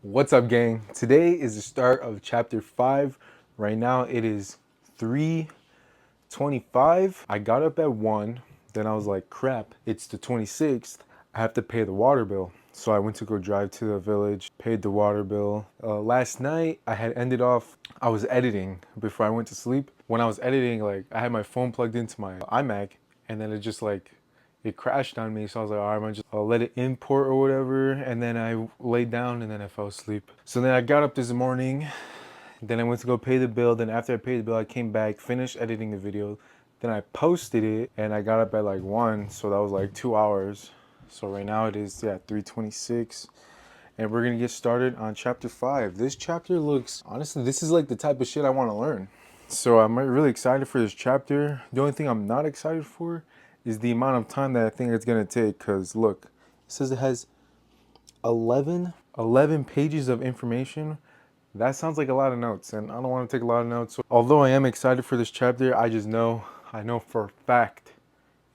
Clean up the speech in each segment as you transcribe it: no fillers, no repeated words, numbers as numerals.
What's up, gang? Today is the start of chapter 5. Right now it is 3:25. I got up at 1, then I was like, crap, it's the 26th. I have to pay the water bill. So I went to go drive to the village, paid the water bill. Last night I had ended off, I was editing before I went to sleep. When I was editing, like I had my phone plugged into my iMac, and then it crashed on me. So I was like, all right, I'm gonna just let it import or whatever. And then I laid down and then I fell asleep. So then I got up this morning, then I went to go pay the bill. Then after I paid the bill, I came back, finished editing the video. Then I posted it and I got up at like 1. So that was like 2 hours. So right now it is, 3:26. And we're gonna get started on chapter 5. This chapter looks, honestly, this is like the type of shit I wanna learn. So I'm really excited for this chapter. The only thing I'm not excited for is the amount of time that I think it's gonna take. Cause look, it says it has 11 pages of information. That sounds like a lot of notes, and I don't want to take a lot of notes. So, although I am excited for this chapter, I know for a fact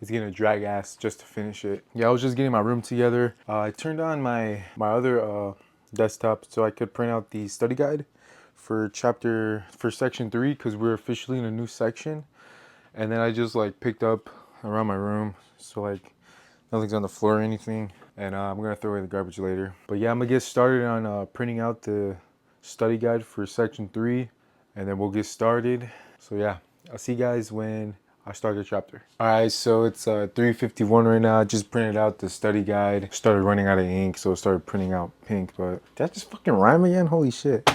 it's gonna drag ass just to finish it. Yeah, I was just getting my room together. I turned on my other desktop so I could print out the study guide for section 3, because we're officially in a new section. And then I just like picked up around my room, so like nothing's on the floor or anything. And I'm gonna throw away the garbage later. But yeah, I'm gonna get started on printing out the study guide for section 3, and then we'll get started. So yeah, I'll see you guys when I start the chapter. All right, so it's 3:51 right now. I just printed out the study guide. Started running out of ink, so it started printing out pink. But did that just fucking rhyme again? Holy shit.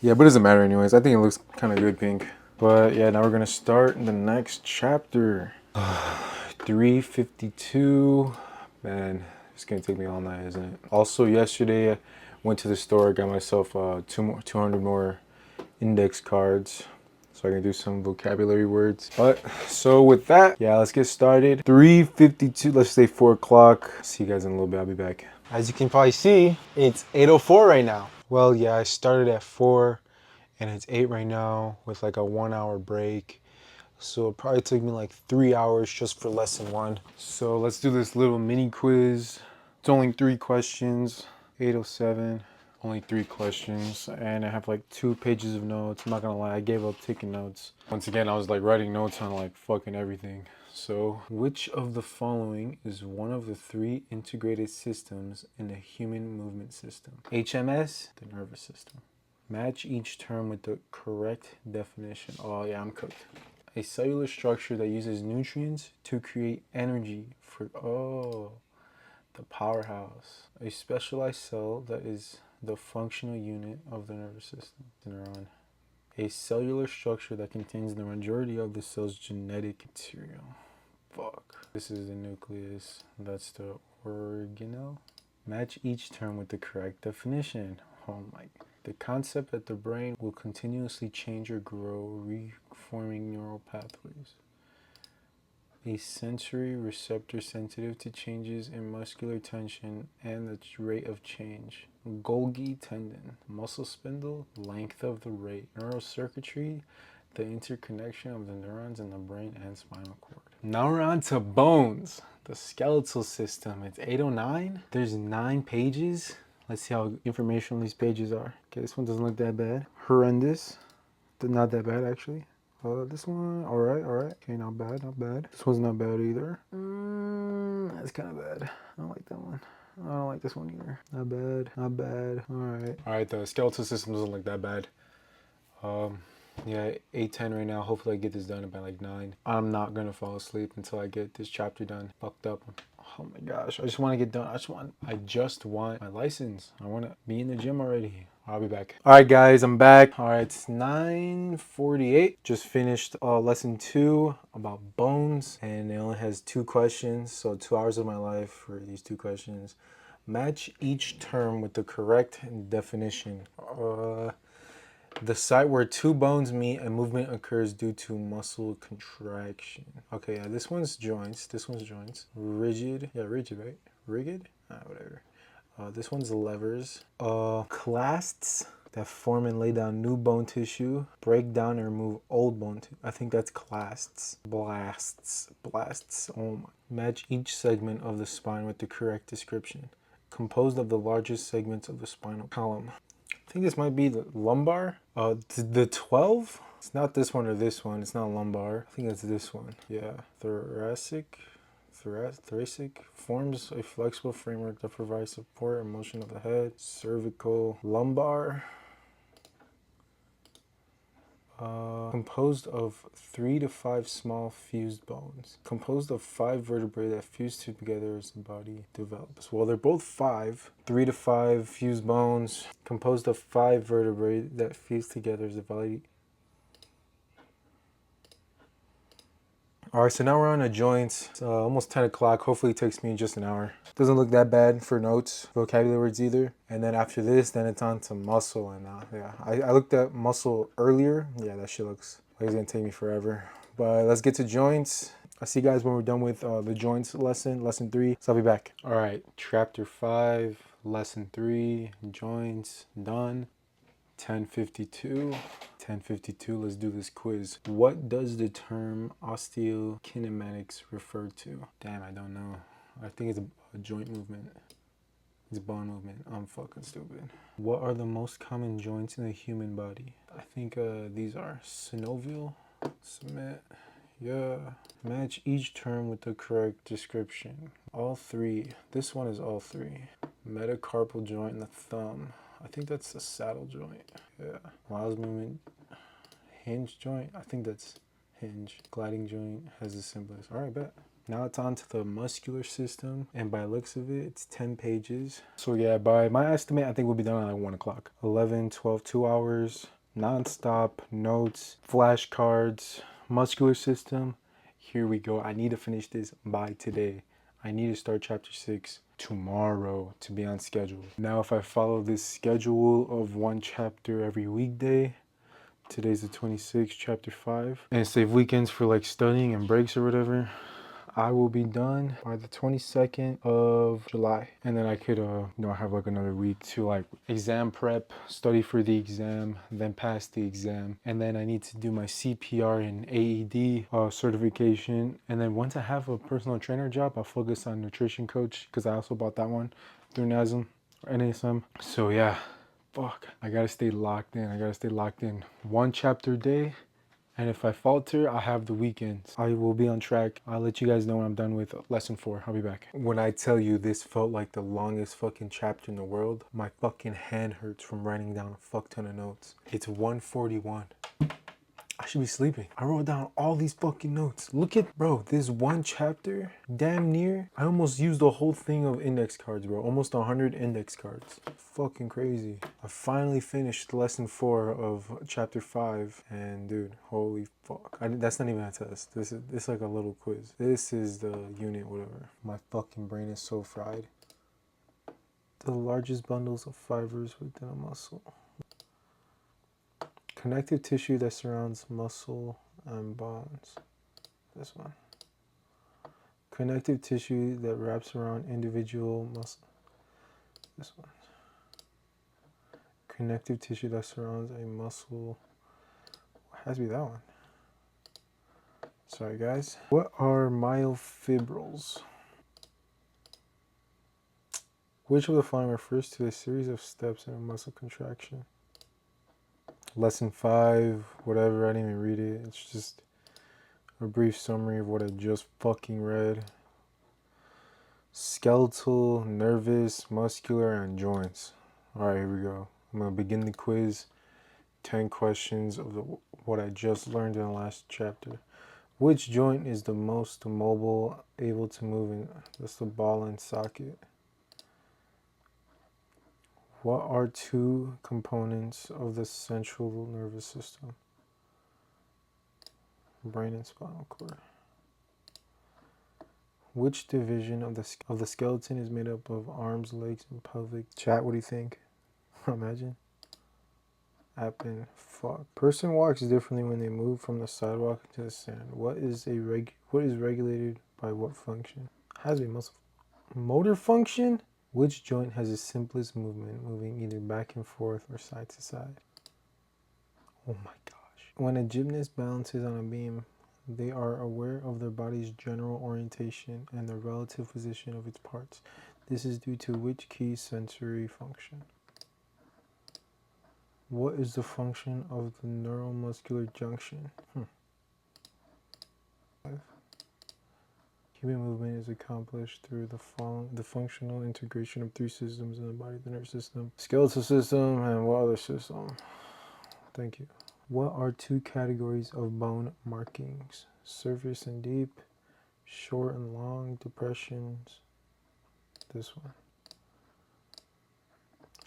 Yeah, but it doesn't matter anyways. I think it looks kind of good pink. But yeah, now we're gonna start the next chapter. 3:52. Man, it's gonna take me all night, isn't it? Also, yesterday I went to the store, got myself 200 more index cards so I can do some vocabulary words. But so with that, yeah, let's get started. 3:52. Let's say 4 o'clock. See you guys in a little bit. I'll be back. As you can probably see, it's 8:04 right now. Well, yeah, I started at 4 and it's 8 right now with like a 1 hour break. So it probably took me like 3 hours just for lesson 1. So let's do this little mini quiz. It's only 3 questions. 8:07. Only 3 questions. And I have like 2 pages of notes. I'm not gonna lie, I gave up taking notes. Once again, I was like writing notes on like fucking everything. So, which of the following is one of the 3 integrated systems in the human movement system? HMS, the nervous system. Match each term with the correct definition. Oh yeah, I'm cooked. A cellular structure that uses nutrients to create energy for, the powerhouse. A specialized cell that is the functional unit of the nervous system, the neuron. A cellular structure that contains the majority of the cell's genetic material. Fuck. This is the nucleus. That's the organelle. Match each term with the correct definition. Oh my. The concept that the brain will continuously change or grow, reforming neural pathways. A sensory receptor sensitive to changes in muscular tension and the rate of change. Golgi tendon. Muscle spindle. Length of the rate. Neural circuitry. The interconnection of the neurons in the brain and spinal cord. Now we're on to bones. The skeletal system. It's 809. There's 9 pages. Let's see how informational these pages are. Okay, this one doesn't look that bad. Horrendous. Not that bad, actually. This one, all right. Okay, not bad. This one's not bad either. That's kind of bad. I don't like that one. I don't like this one either. Not bad. All right, the skeletal system doesn't look that bad. Yeah, 8:10 right now. Hopefully I get this done by like 9. I'm not gonna fall asleep until I get this chapter done. Fucked up. Oh my gosh, I just want to get done. I just want my license. I want to be in the gym already. I'll be back. All right, guys, I'm back. All right, it's 9:48. Just finished lesson 2 about bones, and it only has 2 questions. So 2 hours of my life for these 2 questions. Match each term with the correct definition. The site where 2 bones meet, a movement occurs due to muscle contraction. Okay, yeah, this one's joints. Rigid. Yeah, rigid, right? Rigid? Whatever. This one's levers. Clasts that form and lay down new bone tissue. Break down and remove old bone tissue. I think that's clasts. Blasts. Oh my. Match each segment of the spine with the correct description. composed of the largest segments of the spinal column. I think this might be the lumbar. The 12? It's not this one or this one. It's not lumbar. I think it's this one. Yeah. Thoracic forms a flexible framework that provides support and motion of the head. Cervical. Lumbar. Composed of 3 to 5 small fused bones. Composed of 5 vertebrae that fuse together as the body develops. Well, they're both 5. 3 to 5 fused bones. Composed of 5 vertebrae that fuse together as the body. Alright, so now we're on the joints. It's almost 10 o'clock. Hopefully it takes me just an hour. Doesn't look that bad for notes, vocabulary words either. And then after this, then it's on to muscle. And yeah, I looked at muscle earlier. Yeah, that shit looks like it's gonna take me forever. But let's get to joints. I'll see you guys when we're done with the joints lesson 3. So I'll be back. Alright, chapter 5, lesson 3, joints, done. 1052, let's do this quiz. What does the term osteokinematics refer to? Damn, I don't know. I think it's a joint movement. It's bone movement. I'm fucking stupid. What are the most common joints in the human body? I think these are synovial, submit, yeah. Match each term with the correct description. All 3. This one is all 3. Metacarpal joint in the thumb. I think that's the saddle joint. Yeah. Miles movement. Hinge joint. I think that's hinge. Gliding joint has the simplest. All right, bet. Now it's on to the muscular system. And by looks of it, it's 10 pages. So yeah, by my estimate, I think we'll be done at like 1 o'clock. 11, 12, 2 hours. Non-stop. Notes. Flashcards. Muscular system. Here we go. I need to finish this by today. I need to start chapter 6 tomorrow to be on schedule. Now, if I follow this schedule of 1 chapter every weekday, today's the 26th, chapter 5, and save weekends for like studying and breaks or whatever, I will be done by the 22nd of July. And then I could, have like another week to like exam prep, study for the exam, then pass the exam. And then I need to do my CPR and AED certification. And then once I have a personal trainer job, I'll focus on nutrition coach because I also bought that one through NASM or NASM. So yeah, fuck. I gotta stay locked in. 1 chapter a day. And if I falter, I have the weekends. I will be on track. I'll let you guys know when I'm done with lesson 4. I'll be back. When I tell you this felt like the longest fucking chapter in the world, my fucking hand hurts from writing down a fuck ton of notes. It's 1:41. I should be sleeping. I wrote down all these fucking notes. Look at, bro, this 1 chapter, damn near, I almost used the whole thing of index cards, bro. Almost 100 index cards. Fucking crazy. I finally finished lesson 4 of chapter 5, and dude, holy fuck. That's not even a test. This is like a little quiz. This is the unit, whatever. My fucking brain is so fried. The largest bundles of fibers within a muscle. Connective tissue that surrounds muscle and bones. This one. Connective tissue that wraps around individual muscle. This one. Connective tissue that surrounds a muscle. It has to be that one. Sorry, guys. What are myofibrils? Which of the following refers to a series of steps in a muscle contraction? Lesson 5, whatever, I didn't even read it. It's just a brief summary of what I just fucking read. Skeletal, nervous, muscular, and joints. Alright, here we go. I'm going to begin the quiz. 10 questions of what I just learned in the last chapter. Which joint is the most mobile, able to move in? That's the ball and socket. What are 2 components of the central nervous system? Brain and spinal cord. Which division of the skeleton is made up of arms, legs, and pelvic? Chat, what do you think? Imagine. Happen. Fuck. Person walks differently when they move from the sidewalk to the sand. What is regulated by what function? Has to be muscle. Motor function? Which joint has the simplest movement, moving either back and forth or side to side? Oh my gosh. When a gymnast balances on a beam, they are aware of their body's general orientation and the relative position of its parts. This is due to which key sensory function? What is the function of the neuromuscular junction? Human movement is accomplished through the functional integration of three systems in the body: the nervous system, skeletal system, and what other system? Thank you. What are two categories of bone markings? Surface and deep, short and long depressions. This one.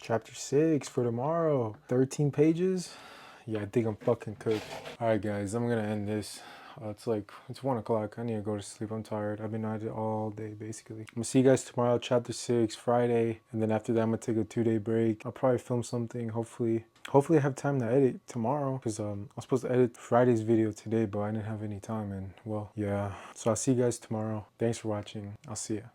Chapter 6 for tomorrow. 13 pages. Yeah, I think I'm fucking cooked. Alright guys, I'm gonna end this. It's 1 o'clock. I need to go to sleep. I'm tired. I've been at it all day basically. I'm gonna see you guys tomorrow, chapter 6, Friday. And then after that, I'm gonna take a 2-day break. I'll probably film something, hopefully I have time to edit tomorrow. Because I was supposed to edit Friday's video today, but I didn't have any time. And well, yeah. So I'll see you guys tomorrow. Thanks for watching. I'll see ya.